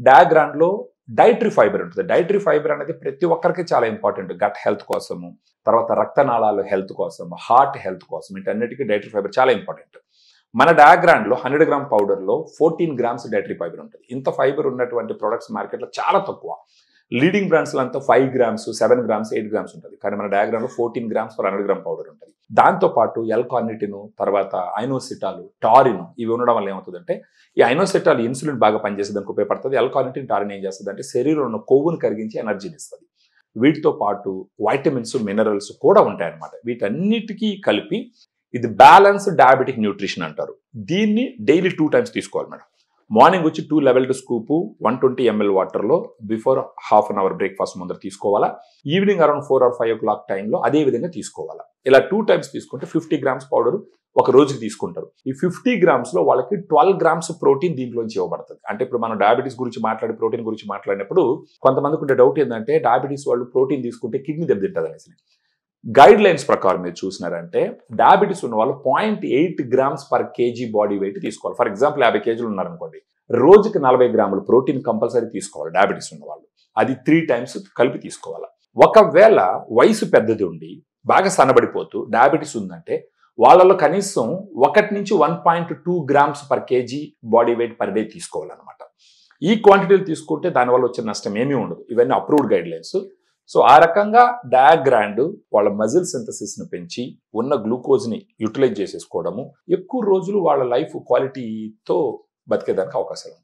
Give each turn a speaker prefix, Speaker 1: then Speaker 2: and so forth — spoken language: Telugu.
Speaker 1: డయాగ్రామ్లో డైటరీ ఫైబర్ ఉంటుంది. డైటరీ ఫైబర్ అనేది ప్రతి ఒక్కరికి చాలా ఇంపార్టెంట్. గట్ హెల్త్ కోసము, తర్వాత రక్తనాళాలు హెల్త్ కోసం, హార్ట్ హెల్త్ కోసం, వీటన్నిటికీ డైటరీ ఫైబర్ చాలా ఇంపార్టెంట్. మన డయాగ్రామ్లో 100 గ్రామ్ పౌడర్లో 14 గ్రామ్స్ డైటరీ ఫైబర్ ఉంటుంది. ఇంత ఫైబర్ ఉన్నటువంటి ప్రొడక్ట్స్ మార్కెట్లో చాలా తక్కువ. లీడింగ్ బ్రాండ్స్లో అంతా 5 గ్రామ్స్, 7 గ్రామ్స్, 8 గ్రామ్స్ ఉంటుంది. కానీ మన డయాగ్రామ్లో 14 గ్రామ్స్ ఫర్ 100 గ్రామ్ పౌడర్ ఉంటుంది. దాంతోపాటు ఎల్-కార్నిటిన్, తర్వాత ఐనోసిటాల్, టారిన్ ఇవి ఉండడం వల్ల ఏమవుతుందంటే, ఈ ఐనోసిటాల్ ఇన్సులిన్ బాగా పనిచేసేదానికి ఉపయోగపడుతుంది. ఎల్-కార్నిటిన్, టారిన్ ఏం చేస్తుంది అంటే శరీరంలో ఉన్న కొవ్వును కరిగించి ఎనర్జీని ఇస్తుంది. వీటితో పాటు వైటమిన్స్, మినరల్స్ కూడా ఉంటాయన్నమాట. వీటన్నిటికీ కలిపి ఇది బ్యాలెన్స్డ్ డయాబెటిక్ న్యూట్రిషన్ అంటారు. దీన్ని డైలీ 2 టైమ్స్ తీసుకోవాలి మేడం. మార్నింగ్ వచ్చి 2 లెవెల్డ్ స్కూపు 120 ml వాటర్లో before half an hour breakfast ముందర తీసుకోవాలా. ఈవినింగ్ అరౌండ్ 4 or 5 o'clock టైంలో అదే విధంగా తీసుకోవాలా. ఇలా 2 టైమ్స్ తీసుకుంటే 50 గ్రామ్స్ పౌడర్ ఒక రోజుకి తీసుకుంటారు. ఈ 50 గ్రామ్స్లో వాళ్ళకి 12 గ్రామ్స్ ప్రోటీన్ దీంట్లోంచి ఇవ్వబడుతుంది. అంటే ఇప్పుడు మనం డయాబెటీస్ గురించి ప్రోటీన్ గురించి మాట్లాడినప్పుడు కొంతమందికి ఉండే డౌట్ ఏంటంటే, డయాబెటీస్ వాళ్ళు ప్రోటీన్ తీసుకుంటే కిడ్నీ దెబ్బతింటుంది అనేసి. గైడ్ లైన్స్ ప్రకారం మీరు చూసినారంటే డయాబెటీస్ ఉన్న వాళ్ళు 0.8 grams per KG body weight తీసుకోవాలి. ఫర్ ఎగ్జాంపుల్ 50 కేజీలు ఉన్నారనుకోండి, రోజుకి 40 గ్రాములు ప్రోటీన్ కంపల్సరీ తీసుకోవాలి డయాబెటీస్ ఉన్న వాళ్ళు. అది 3 టైమ్స్ కలిపి తీసుకోవాలి. ఒకవేళ వయసు పెద్దది ఉండి బాగా సన్నబడిపోతూ డయాబెటీస్ ఉందంటే వాళ్ళలో కనీసం 1 నుంచి 1.2 grams per KG body weight per day తీసుకోవాలన్నమాట. ఈ క్వాంటిటీలు తీసుకుంటే దానివల్ల వచ్చే నష్టం ఏమీ ఉండదు. ఇవన్నీ అప్రూవ్డ్ గైడ్ లైన్స్. సో ఆ రకంగా డయాగ్రాండ్ వాళ్ళ మజిల్ సింథసిస్ని పెంచి ఉన్న గ్లూకోజ్ని యూటిలైజ్ చేసేసుకోవడము ఎక్కువ రోజులు వాళ్ళ లైఫ్ క్వాలిటీతో బతికేదానికి అవకాశాలు ఉంటాయి.